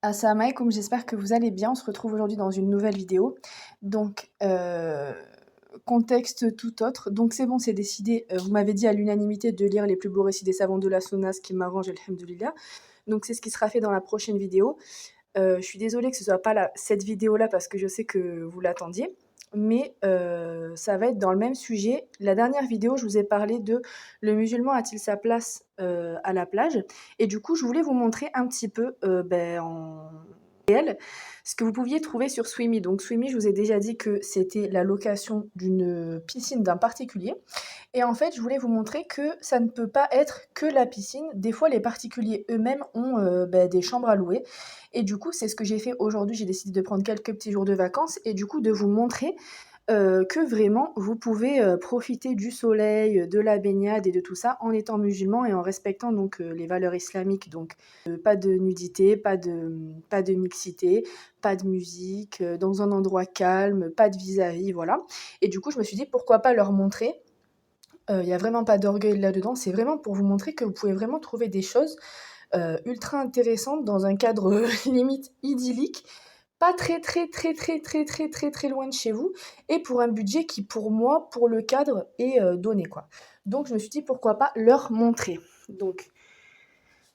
Assalamu alaikum, j'espère que vous allez bien. On se retrouve aujourd'hui dans une nouvelle vidéo. Donc, contexte tout autre. Donc c'est bon, c'est décidé. Vous m'avez dit à l'unanimité de lire les plus beaux récits des savants de la Sunna, ce qui m'arrange, alhamdoulilah. Donc c'est ce qui sera fait dans la prochaine vidéo. Je suis désolée que ce soit pas cette vidéo-là parce que je sais que vous l'attendiez, mais ça va être dans le même sujet. La dernière vidéo, je vous ai parlé de le musulman a-t-il sa place à la plage? Et du coup, je voulais vous montrer un petit peu en réel ce que vous pouviez trouver sur Swimmy. Donc Swimmy, je vous ai déjà dit que c'était la location d'une piscine d'un particulier. Et en fait, je voulais vous montrer que ça ne peut pas être que la piscine. Des fois, les particuliers eux-mêmes ont des chambres à louer. Et du coup, c'est ce que j'ai fait aujourd'hui. J'ai décidé de prendre quelques petits jours de vacances et du coup de vous montrer que vraiment vous pouvez profiter du soleil, de la baignade et de tout ça en étant musulman et en respectant donc les valeurs islamiques. Donc pas de nudité, pas de mixité, pas de musique, dans un endroit calme, pas de vis-à-vis, voilà. Et du coup, je me suis dit pourquoi pas leur montrer. Il y a vraiment pas d'orgueil là-dedans, c'est vraiment pour vous montrer que vous pouvez vraiment trouver des choses ultra intéressantes dans un cadre limite idyllique, pas très, très, très, très, très, très, très, très loin de chez vous et pour un budget qui, pour moi, pour le cadre, est donné, quoi. Donc je me suis dit pourquoi pas leur montrer. Donc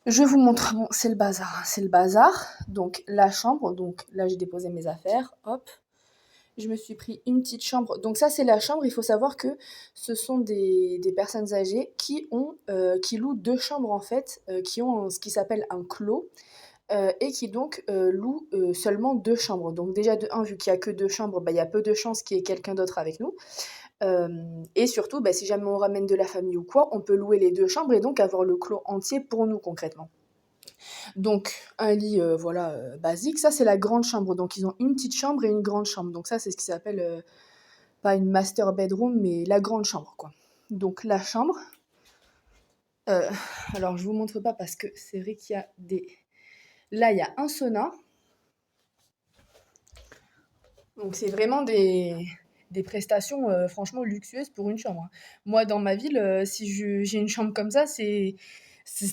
je vous montre, bon, c'est le bazar, hein, c'est le bazar. Donc la chambre, donc là j'ai déposé mes affaires, hop, je me suis pris une petite chambre. Donc ça, c'est la chambre. Il faut savoir que ce sont des personnes âgées qui louent deux chambres en fait, qui ont ce qui s'appelle un clos et qui donc louent seulement deux chambres. Donc déjà de un, vu qu'il n'y a que deux chambres, bah, il y a peu de chances qu'il y ait quelqu'un d'autre avec nous. Et surtout, bah, si jamais on ramène de la famille ou quoi, on peut louer les deux chambres et donc avoir le clos entier pour nous concrètement. Donc, un lit, voilà, basique. Ça, c'est la grande chambre. Donc, ils ont une petite chambre et une grande chambre. Donc, ça, c'est ce qui s'appelle, pas une master bedroom, mais la grande chambre, quoi. Donc, la chambre. euh, alors, je vous montre pas parce que c'est vrai qu'il y a des. Là, il y a un sauna. Donc, c'est vraiment des prestations, franchement, luxueuses pour une chambre, hein. Moi, dans ma ville, si j'ai une chambre comme ça, c'est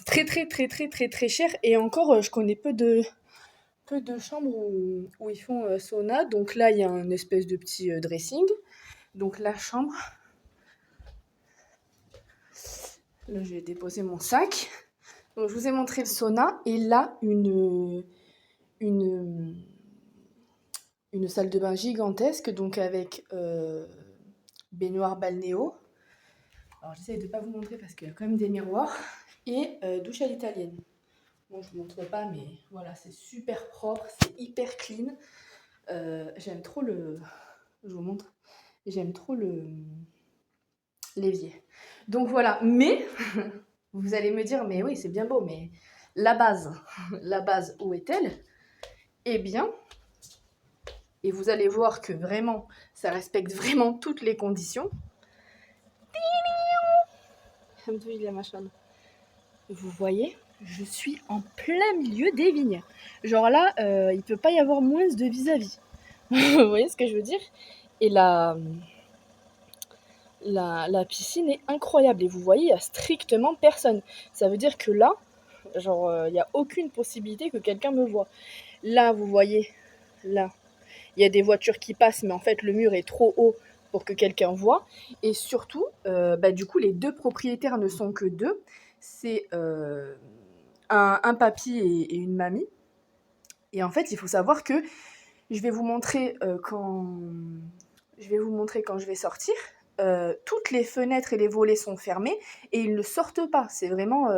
très, très, très, très, très, très cher. Et encore, je connais peu de chambres où ils font sauna. Donc là, il y a un espèce de petit dressing. Donc la chambre, là, je vais déposer mon sac. Donc je vous ai montré le sauna et là, une, une salle de bain gigantesque, donc avec baignoire balnéo. Alors j'essaie de ne pas vous montrer parce qu'il y a quand même des miroirs. Et douche à l'italienne. Bon, je ne vous montre pas, mais voilà, c'est super propre, c'est hyper clean. J'aime trop le... Je vous montre. J'aime trop l'évier. Donc voilà, mais vous allez me dire, mais oui, c'est bien beau, mais la base, la base, où est-elle? Eh bien, et vous allez voir que vraiment, ça respecte vraiment toutes les conditions. Vous voyez, je suis en plein milieu des vignes. Genre là, il peut pas y avoir moins de vis-à-vis. Vous voyez ce que je veux dire? Et la piscine est incroyable. Et vous voyez, il n'y a strictement personne. Ça veut dire que là, genre, il n'y a aucune possibilité que quelqu'un me voie. Là, vous voyez, là, il y a des voitures qui passent, mais en fait, le mur est trop haut pour que quelqu'un voie. Et surtout, du coup, les deux propriétaires ne sont que deux. C'est un papy et une mamie. Et en fait, il faut savoir que je vais vous montrer je vais vous montrer quand je vais sortir. Toutes les fenêtres et les volets sont fermés et ils ne sortent pas. C'est vraiment,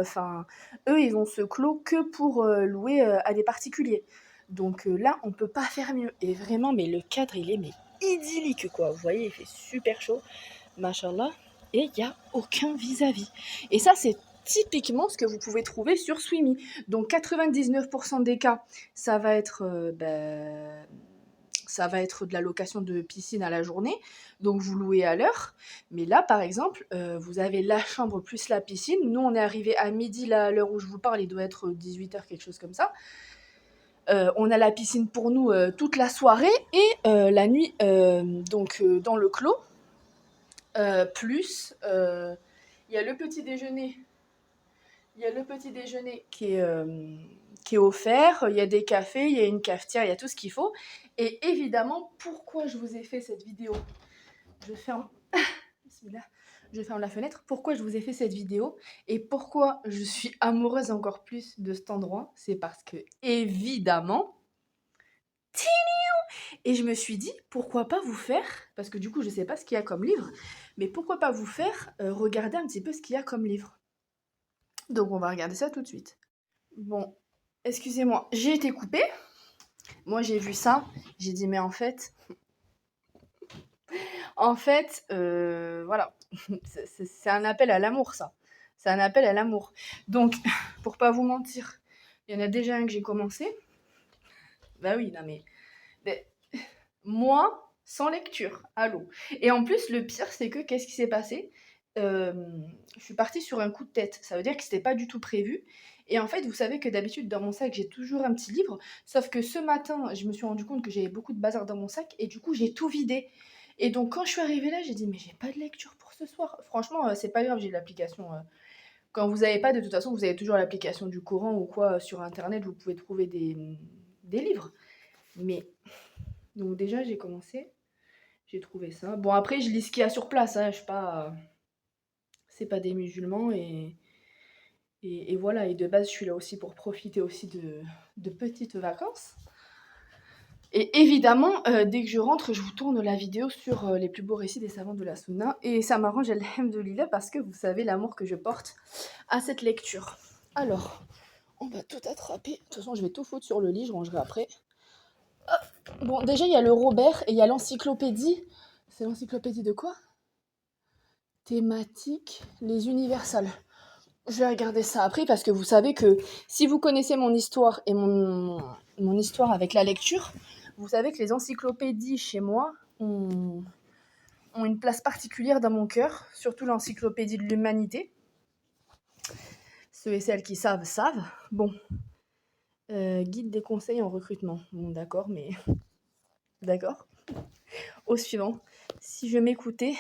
eux, ils ont ce clos que pour louer à des particuliers. Donc là, on peut pas faire mieux. Et vraiment, mais le cadre, il est mais idyllique, quoi. Vous voyez, il fait super chaud, machallah, et il n'y a aucun vis-à-vis. Et ça, c'est typiquement ce que vous pouvez trouver sur Swimmy. Donc 99% des cas, ça va être ça va être de la location de piscine à la journée, donc vous louez à l'heure. Mais là, par exemple, vous avez la chambre plus la piscine. Nous, on est arrivé à midi, là, à l'heure où je vous parle, il doit être 18h, quelque chose comme ça. On a la piscine pour nous toute la soirée et la nuit, dans le clos. Plus, il y a le petit déjeuner. Il y a le petit déjeuner qui est offert, il y a des cafés, il y a une cafetière, il y a tout ce qu'il faut. Et évidemment, pourquoi je vous ai fait cette vidéo? Je ferme, bismillah, je ferme la fenêtre. Pourquoi je vous ai fait cette vidéo et pourquoi je suis amoureuse encore plus de cet endroit? C'est parce que, évidemment, et je me suis dit, pourquoi pas vous faire, parce que du coup, je sais pas ce qu'il y a comme livre, mais pourquoi pas vous faire regarder un petit peu ce qu'il y a comme livre. Donc, on va regarder ça tout de suite. Bon, excusez-moi, j'ai été coupée. Moi, j'ai vu ça. J'ai dit, mais voilà, c'est un appel à l'amour, ça. C'est un appel à l'amour. Donc, pour pas vous mentir, il y en a déjà un que j'ai commencé. Bah oui, non mais moi, sans lecture, allô. Et en plus, le pire, c'est que, qu'est-ce qui s'est passé? Euh, je suis partie sur un coup de tête. Ça veut dire que c'était pas du tout prévu. Et en fait, vous savez que d'habitude, dans mon sac, j'ai toujours un petit livre. Sauf que ce matin, je me suis rendu compte que j'avais beaucoup de bazar dans mon sac. Et du coup, j'ai tout vidé. Et donc, quand je suis arrivée là, j'ai dit, mais j'ai pas de lecture pour ce soir. Franchement, c'est pas grave, j'ai l'application. Quand vous avez pas, de toute façon, vous avez toujours l'application du Coran ou quoi sur Internet, vous pouvez trouver des livres. Mais, donc déjà, j'ai commencé. J'ai trouvé ça. Bon, après, je lis ce qu'il y a sur place. Hein. Je suis pas. C'est pas des musulmans. Et voilà. Et de base, je suis là aussi pour profiter aussi de petites vacances. Et évidemment, dès que je rentre, je vous tourne la vidéo sur les plus beaux récits des savants de la Sunna. Et ça m'arrange, alhamdoulilah, parce que vous savez l'amour que je porte à cette lecture. Alors, on va tout attraper. De toute façon, je vais tout foutre sur le lit. Je rangerai après. Bon, déjà, il y a le Robert et il y a l'encyclopédie. C'est l'encyclopédie de quoi? Thématique, les universales. Je vais regarder ça après parce que vous savez que si vous connaissez mon histoire et mon histoire avec la lecture, vous savez que les encyclopédies chez moi ont une place particulière dans mon cœur, surtout l'encyclopédie de l'humanité. Ceux et celles qui savent, savent. Bon, guide des conseils en recrutement. Bon, d'accord, mais d'accord. Au suivant. Si je m'écoutais,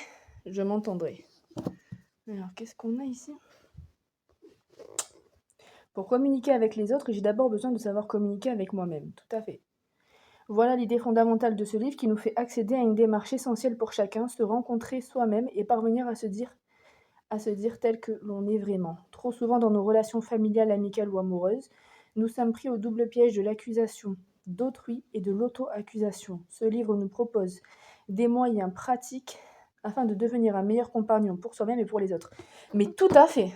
je m'entendrais. Alors, qu'est-ce qu'on a ici? Pour communiquer avec les autres, j'ai d'abord besoin de savoir communiquer avec moi-même. Tout à fait. Voilà l'idée fondamentale de ce livre qui nous fait accéder à une démarche essentielle pour chacun, se rencontrer soi-même et parvenir à se dire tel que l'on est vraiment. Trop souvent dans nos relations familiales, amicales ou amoureuses, nous sommes pris au double piège de l'accusation d'autrui et de l'auto-accusation. Ce livre nous propose des moyens pratiques afin de devenir un meilleur compagnon pour soi-même et pour les autres. Mais tout à fait.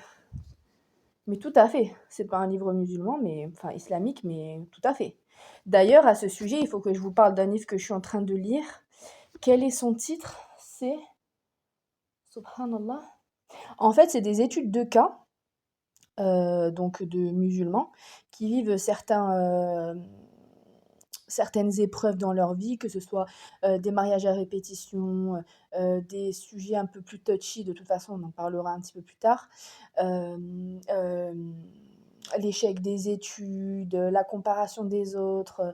Mais tout à fait. C'est pas un livre musulman, mais enfin islamique, mais tout à fait. D'ailleurs, à ce sujet, il faut que je vous parle d'un livre que je suis en train de lire. Quel est son titre? C'est Subhanallah. En fait, c'est des études de cas, donc de musulmans, qui vivent certaines épreuves dans leur vie, que ce soit des mariages à répétition, des sujets un peu plus touchy, de toute façon, on en parlera un petit peu plus tard. Euh, euh, L'échec des études, la comparation des autres,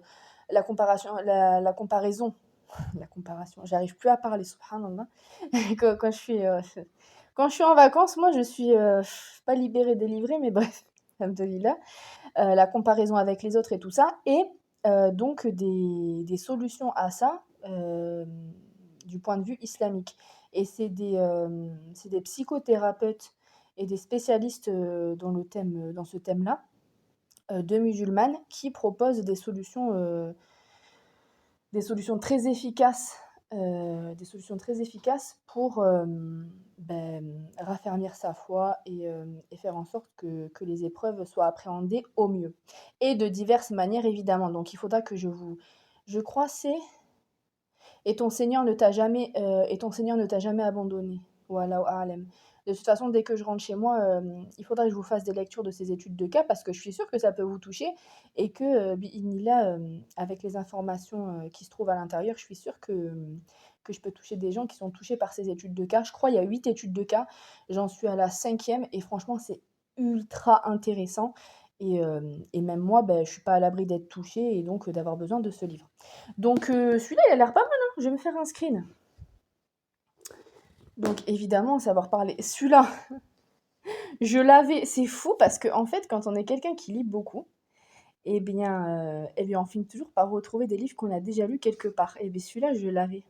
la comparaison, la comparaison, j'arrive plus à parler, subhanallah. Quand quand je suis en vacances, moi je suis pas libérée, délivrée, mais bref, alhamdoulilah. La comparaison avec les autres et tout ça, et donc des solutions à ça du point de vue islamique. Et c'est des psychothérapeutes et des spécialistes dans ce thème-là, de musulmanes, qui proposent des solutions très efficaces pour raffermir sa foi et faire en sorte que les épreuves soient appréhendées au mieux. Et de diverses manières, évidemment. Donc il faudra que je crois c'est et ton Seigneur ne t'a jamais abandonné. Wallahu a'lam. De toute façon, dès que je rentre chez moi, il faudra que je vous fasse des lectures de ces études de cas parce que je suis sûre que ça peut vous toucher et que, bi'idhnillah, avec les informations qui se trouvent à l'intérieur, je suis sûre que je peux toucher des gens qui sont touchés par ces études de cas. Je crois il y a 8 études de cas, j'en suis à la cinquième et franchement, c'est ultra intéressant. Et même moi, ben, je suis pas à l'abri d'être touchée et donc d'avoir besoin de ce livre. Donc celui-là, il a l'air pas mal, hein. Je vais me faire un screen. Donc évidemment, savoir parler. Celui-là, je l'avais. C'est fou parce que en fait, quand on est quelqu'un qui lit beaucoup eh bien, on finit toujours par retrouver des livres qu'on a déjà lus quelque part. Et bien, celui-là, je l'avais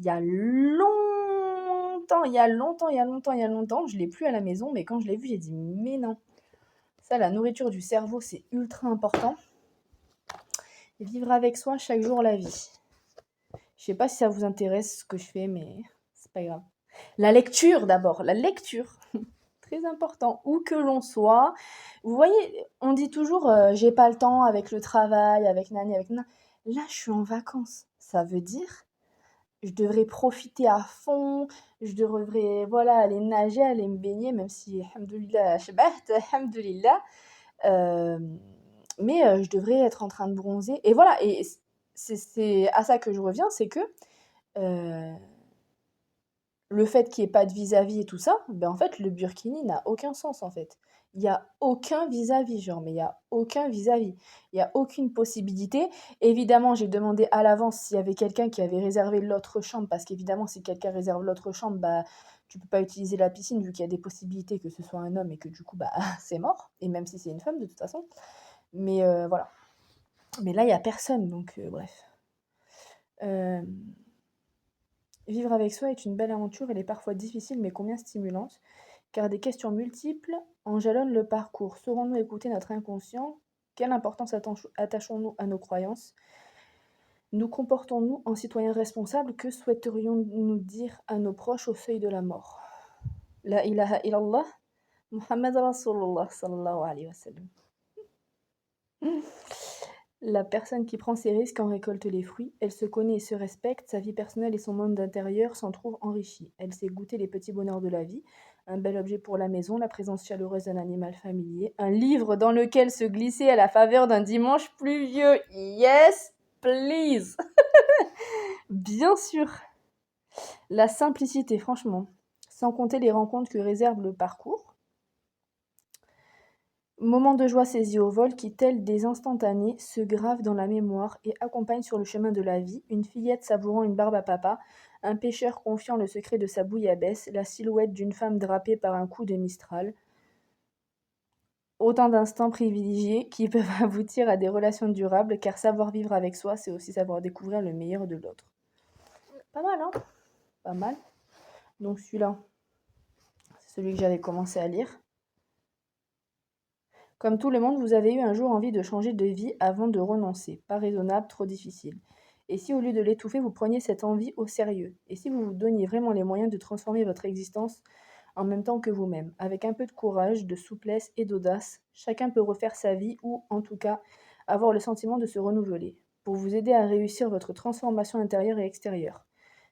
il y a longtemps, il y a longtemps, il y a longtemps, il y a longtemps. Je l'ai plus à la maison, mais quand je l'ai vu, j'ai dit, mais non. Ça, la nourriture du cerveau, c'est ultra important. Et vivre avec soi chaque jour la vie. Je sais pas si ça vous intéresse ce que je fais, mais c'est pas grave. La lecture d'abord, la lecture. Très important, où que l'on soit. Vous voyez, on dit toujours j'ai pas le temps avec le travail, avec nani, avec nana. Là, je suis en vacances. Ça veut dire je devrais profiter à fond, je devrais voilà, aller nager, aller me baigner, même si, alhamdoulilah, shabaht, alhamdoulilah. Euh, mais je devrais être en train de bronzer. Et voilà, et c'est à ça que je reviens, c'est que euh, le fait qu'il n'y ait pas de vis-à-vis et tout ça, ben en fait, le burkini n'a aucun sens, en fait. Il n'y a aucun vis-à-vis, genre, mais il n'y a aucun vis-à-vis. Il n'y a aucune possibilité. Évidemment, j'ai demandé à l'avance s'il y avait quelqu'un qui avait réservé l'autre chambre, parce qu'évidemment, si quelqu'un réserve l'autre chambre, bah, tu peux pas utiliser la piscine, vu qu'il y a des possibilités que ce soit un homme et que du coup, bah, c'est mort. Et même si c'est une femme, de toute façon. Mais voilà. Mais là, il n'y a personne, donc bref. Euh, Vivre avec soi est une belle aventure, elle est parfois difficile mais combien stimulante, car des questions multiples en jalonnent le parcours. Saurons-nous écouter notre inconscient? Quelle importance attachons-nous à nos croyances? Nous comportons-nous en citoyens responsables? Que souhaiterions-nous dire à nos proches au seuil de la mort? La ilaha illallah, Muhammad Rasulullah sallallahu alayhi wa sallam. La personne qui prend ses risques en récolte les fruits. Elle se connaît et se respecte. Sa vie personnelle et son monde intérieur s'en trouvent enrichis. Elle sait goûter les petits bonheurs de la vie. Un bel objet pour la maison, la présence chaleureuse d'un animal familier. Un livre dans lequel se glisser à la faveur d'un dimanche pluvieux. Yes, please. Bien sûr. La simplicité, franchement. Sans compter les rencontres que réserve le parcours. Moments de joie saisis au vol qui, tels des instantanés, se gravent dans la mémoire et accompagnent sur le chemin de la vie, une fillette savourant une barbe à papa, un pêcheur confiant le secret de sa bouillabaisse, la silhouette d'une femme drapée par un coup de Mistral. Autant d'instants privilégiés qui peuvent aboutir à des relations durables, car savoir vivre avec soi, c'est aussi savoir découvrir le meilleur de l'autre. Pas mal, hein? Pas mal. Donc celui-là, c'est celui que j'avais commencé à lire. Comme tout le monde, vous avez eu un jour envie de changer de vie avant de renoncer. Pas raisonnable, trop difficile. Et si au lieu de l'étouffer, vous preniez cette envie au sérieux? Et si vous vous donniez vraiment les moyens de transformer votre existence en même temps que vous-même? Avec un peu de courage, de souplesse et d'audace, chacun peut refaire sa vie ou, en tout cas, avoir le sentiment de se renouveler. Pour vous aider à réussir votre transformation intérieure et extérieure.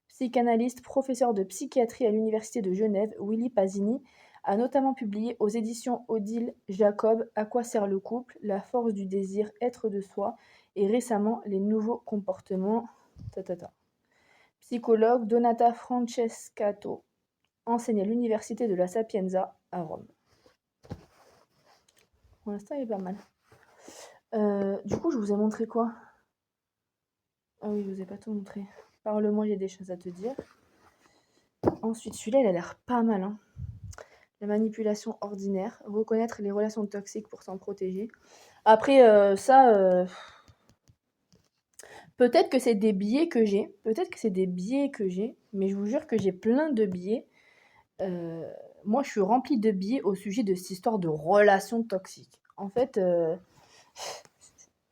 Psychanalyste, professeur de psychiatrie à l'Université de Genève, Willy Pasini a notamment publié aux éditions Odile Jacob À quoi sert le couple, la force du désir, être de soi, et récemment les nouveaux comportements. Psychologue, Donata Francescato enseigne à l'université de la Sapienza à Rome. Pour l'instant, il est pas mal. Du coup, je vous ai montré quoi? Ah oui, je vous ai pas tout montré. Parle-moi, j'ai des choses à te dire. Ensuite, celui-là, il a l'air pas mal, hein. La manipulation ordinaire, reconnaître les relations toxiques pour s'en protéger. Après, peut-être que c'est des biais que j'ai, mais je vous jure que j'ai plein de biais. Moi, je suis remplie de biais au sujet de cette histoire de relations toxiques. En fait, je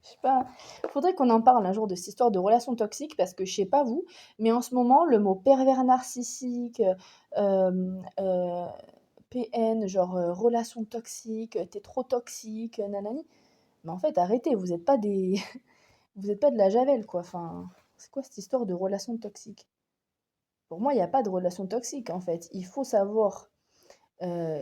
sais pas, faudrait qu'on en parle un jour de cette histoire de relations toxiques, parce que je sais pas vous, mais en ce moment, le mot pervers narcissique, PN, genre relation toxique, t'es trop toxique, nanani. Mais en fait, arrêtez, vous n'êtes pas des... vous n'êtes pas de la javel, quoi. Enfin, c'est quoi cette histoire de relation toxique? Pour moi, il n'y a pas de relation toxique, en fait. Il faut savoir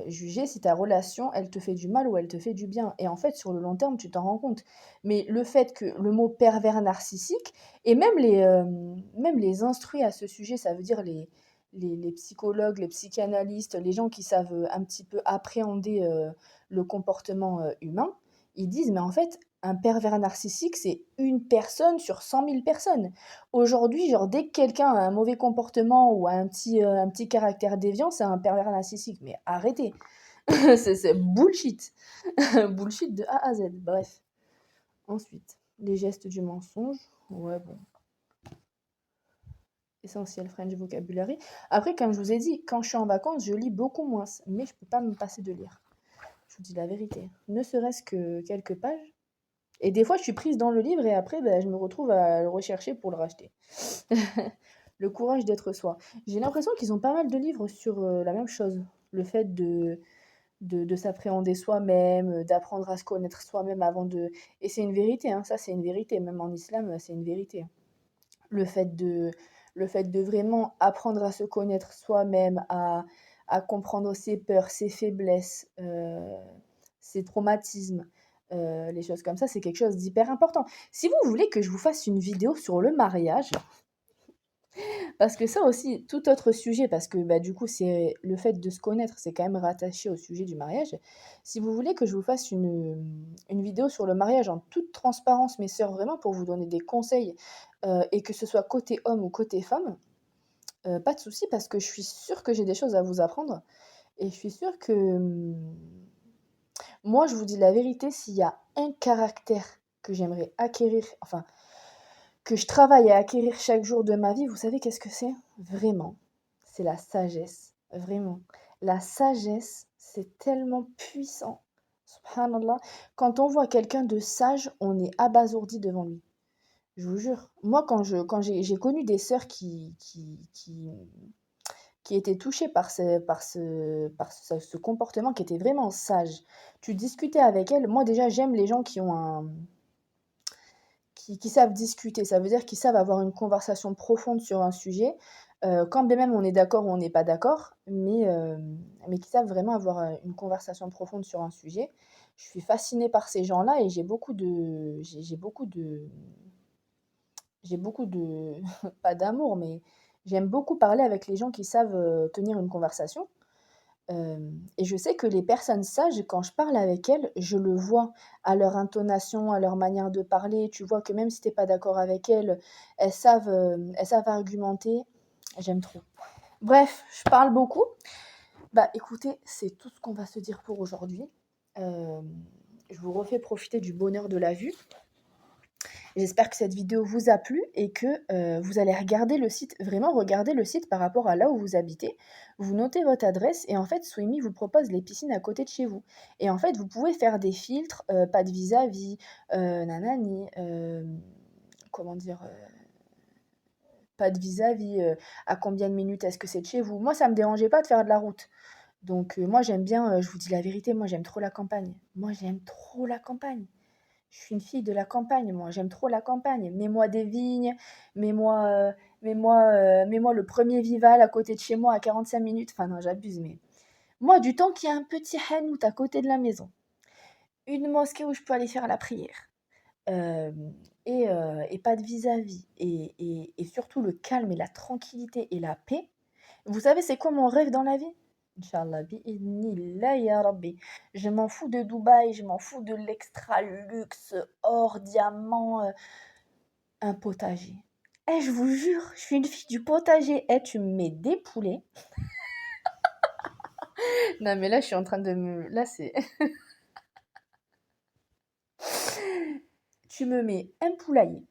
juger si ta relation, elle te fait du mal ou elle te fait du bien. Et en fait, sur le long terme, tu t'en rends compte. Mais le fait que le mot pervers narcissique, et même les instruits à ce sujet, ça veut dire les psychologues, les psychanalystes, les gens qui savent un petit peu appréhender le comportement humain, ils disent, mais en fait, un pervers narcissique, c'est une personne sur 100 000 personnes. Aujourd'hui, genre, dès que quelqu'un a un mauvais comportement ou a un petit caractère déviant, c'est un pervers narcissique. Mais arrêtez. C'est bullshit. Bullshit de A à Z. Bref. Ensuite, les gestes du mensonge. Ouais, bon. Essentiel French vocabulary. Après, comme je vous ai dit, quand je suis en vacances, je lis beaucoup moins, mais je peux pas me passer de lire. Je vous dis la vérité. Ne serait-ce que quelques pages. Et des fois, je suis prise dans le livre et après, je me retrouve à le rechercher pour le racheter. Le courage d'être soi. J'ai l'impression qu'ils ont pas mal de livres sur la même chose. Le fait de s'appréhender soi-même, d'apprendre à se connaître soi-même avant de... Et c'est une vérité, hein, ça c'est une vérité. Même en islam, c'est une vérité. Le fait de, le fait de vraiment apprendre à se connaître soi-même, à comprendre ses peurs, ses faiblesses, ses traumatismes, les choses comme ça, c'est quelque chose d'hyper important. Si vous voulez que je vous fasse une vidéo sur le mariage, parce que ça aussi, tout autre sujet, parce que du coup, c'est le fait de se connaître, c'est quand même rattaché au sujet du mariage. Si vous voulez que je vous fasse une vidéo sur le mariage en toute transparence, mes sœurs, vraiment pour vous donner des conseils, et que ce soit côté homme ou côté femme, pas de souci, parce que je suis sûre que j'ai des choses à vous apprendre. Et je suis sûre que moi, je vous dis la vérité, s'il y a un caractère que j'aimerais acquérir, enfin, que je travaille à acquérir chaque jour de ma vie, vous savez qu'est-ce que c'est? Vraiment, c'est la sagesse. Vraiment. La sagesse, c'est tellement puissant. Subhanallah. Quand on voit quelqu'un de sage, on est abasourdi devant lui. Je vous jure. Moi, quand j'ai connu des sœurs qui étaient touchées par ce comportement qui était vraiment sage. Tu discutais avec elles. Moi, déjà, j'aime les gens qui savent discuter. Ça veut dire qu'ils savent avoir une conversation profonde sur un sujet, quand bien même on est d'accord ou on n'est pas d'accord, mais qui savent vraiment avoir une conversation profonde sur un sujet. Je suis fascinée par ces gens-là et j'ai beaucoup de pas d'amour, mais j'aime beaucoup parler avec les gens qui savent tenir une conversation. Et je sais que les personnes sages, quand je parle avec elles, je le vois à leur intonation, à leur manière de parler. Tu vois que même si tu es pas d'accord avec elles, elles savent argumenter. J'aime trop. Bref, je parle beaucoup. Bah écoutez, c'est tout ce qu'on va se dire pour aujourd'hui. Je vous refais profiter du bonheur de la vue. J'espère que cette vidéo vous a plu et que vous allez regarder le site, vraiment regarder le site par rapport à là où vous habitez. Vous notez votre adresse et en fait, Swimi vous propose les piscines à côté de chez vous. Et en fait, vous pouvez faire des filtres, pas de vis-à-vis, nanani, comment dire, pas de vis-à-vis, à combien de minutes est-ce que c'est de chez vous. Moi, ça me dérangeait pas de faire de la route. Donc, moi, j'aime bien, je vous dis la vérité, moi, j'aime trop la campagne. Moi, j'aime trop la campagne. Je suis une fille de la campagne, moi, j'aime trop la campagne. Mets-moi des vignes, mets-moi le premier Vival à côté de chez moi à 45 minutes. Enfin non, j'abuse, mais moi, du temps qu'il y a un petit hanout à côté de la maison, une mosquée où je peux aller faire la prière, euh, et pas de vis-à-vis, et surtout le calme et la tranquillité et la paix. Vous savez, c'est quoi mon rêve dans la vie? Inch'Allah, bi'idhnillah ya Rabbi. Je m'en fous de Dubaï, je m'en fous de l'extra luxe, or, diamant, un potager. Eh, je vous jure, je suis une fille du potager. Eh, tu me mets des poulets. Non, mais là, je suis en train de me. Là, c'est. Tu me mets un poulailler.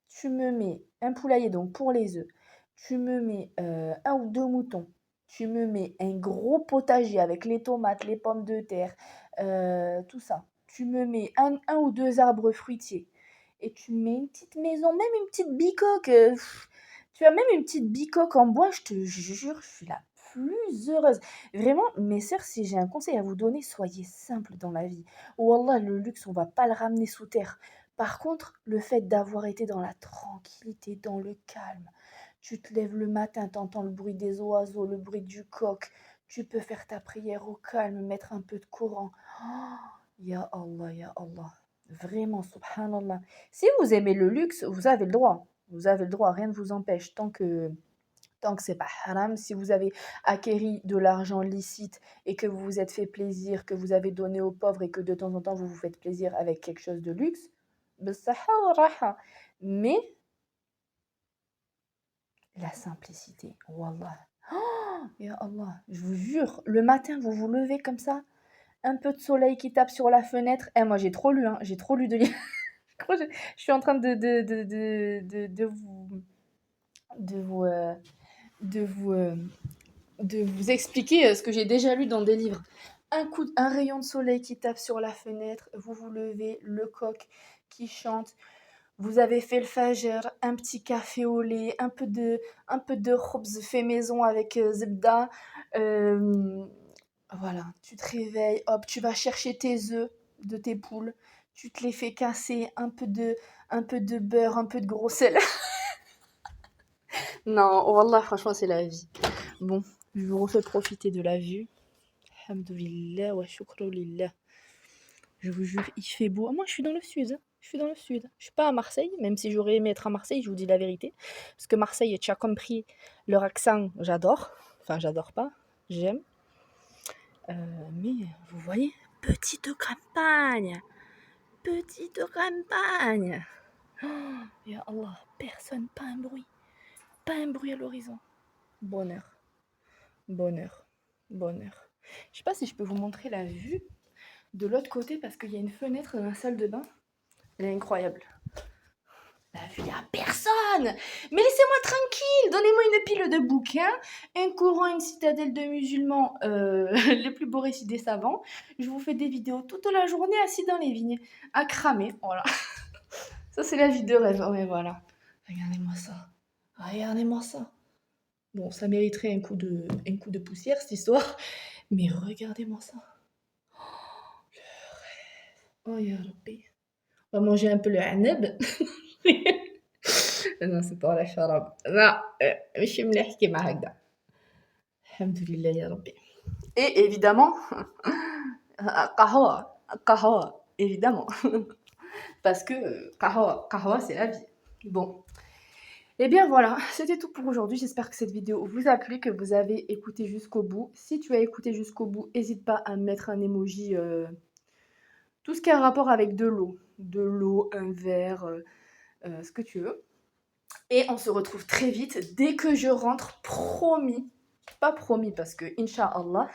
Tu me mets un poulailler, donc pour les œufs. Tu me mets un ou deux moutons. Tu me mets un gros potager avec les tomates, les pommes de terre, tout ça. Tu me mets un ou deux arbres fruitiers. Et tu me mets une petite maison, même une petite bicoque. Tu as même une petite bicoque en bois, je te jure, je suis la plus heureuse. Vraiment, mes sœurs, si j'ai un conseil à vous donner, soyez simples dans la vie. Wallah, le luxe, on va pas le ramener sous terre. Par contre, le fait d'avoir été dans la tranquillité, dans le calme, tu te lèves le matin, tu entends le bruit des oiseaux, le bruit du coq, tu peux faire ta prière au calme, mettre un peu de Coran. Oh, ya Allah, ya Allah. Vraiment, subhanallah. Si vous aimez le luxe, vous avez le droit. Vous avez le droit, rien ne vous empêche. Tant que c'est pas haram, si vous avez acquéri de l'argent licite et que vous vous êtes fait plaisir, que vous avez donné aux pauvres et que de temps en temps vous vous faites plaisir avec quelque chose de luxe, بالصحة والراحة. Mais la simplicité, wallah. Oh, ya Allah, je vous jure, le matin vous vous levez comme ça, un peu de soleil qui tape sur la fenêtre. Eh, moi j'ai trop lu, hein, j'ai trop lu de livres. crois que je suis en train de vous, de vous, de vous expliquer ce que j'ai déjà lu dans des livres. Un rayon de soleil qui tape sur la fenêtre, vous vous levez, le coq qui chante, vous avez fait le fajr, un petit café au lait, un peu de khobz fait maison avec zebda. Euh, voilà, tu te réveilles, hop, tu vas chercher tes œufs de tes poules, tu te les fais casser, un peu de beurre, un peu de gros sel. Non, wallah, franchement, c'est la vie. Bon, je vous refais profiter de la vue. Alhamdoulilah wa shukru lillah. Je vous jure, il fait beau. Ah, moi, je suis dans le sud, hein. Je suis dans le sud. Je suis pas à Marseille, même si j'aurais aimé être à Marseille, je vous dis la vérité. Parce que Marseille, tu as compris, leur accent, j'adore. Enfin, j'adore pas, j'aime. Mais vous voyez, petite campagne. Petite campagne. Oh, ya Allah, personne, pas un bruit. Pas un bruit à l'horizon. Bonheur, bonheur, bonheur. Je sais pas si je peux vous montrer la vue de l'autre côté parce qu'il y a une fenêtre dans la salle de bain. Elle est incroyable. La vue, il n'y a personne. Mais laissez-moi tranquille. Donnez-moi une pile de bouquins, un courant, une citadelle de musulmans, les plus beaux récits des savants. Je vous fais des vidéos toute la journée assis dans les vignes, à cramer. Voilà. Ça, c'est la vie de rêve. Ouais, voilà. Regardez-moi ça. Regardez-moi ça. Bon, ça mériterait un coup de poussière, cette histoire. Mais regardez-moi ça. Oh, ya Rabbi. On va manger un peu le hanab. Non, c'est pas la charab. Non, ماشي مليح كيما هكذا. Alhamdoulilah ya Rabbi. Et évidemment, qahwa, qahwa, évidemment. Parce que qahwa, c'est la vie. Bon. Et bien voilà, c'était tout pour aujourd'hui. J'espère que cette vidéo vous a plu, que vous avez écouté jusqu'au bout. Si tu as écouté jusqu'au bout, n'hésite pas à mettre un emoji, tout ce qui a un rapport avec de l'eau, un verre, ce que tu veux. Et on se retrouve très vite dès que je rentre, promis, pas promis parce que Inch'Allah,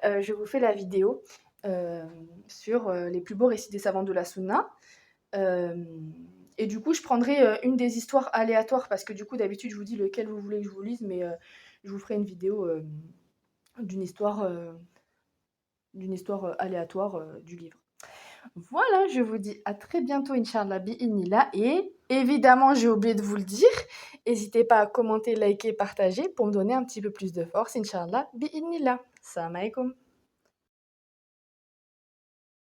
je vous fais la vidéo sur les plus beaux récits des savants de la Sunna. Et du coup, je prendrai une des histoires aléatoires parce que du coup, d'habitude, je vous dis lequel vous voulez que je vous lise, mais je vous ferai une vidéo d'une histoire, aléatoire du livre. Voilà, je vous dis à très bientôt, Inch'Allah, bi'inillah. Et évidemment, j'ai oublié de vous le dire, n'hésitez pas à commenter, liker, partager pour me donner un petit peu plus de force, Inch'Allah, bi'inillah. Salam alaikum.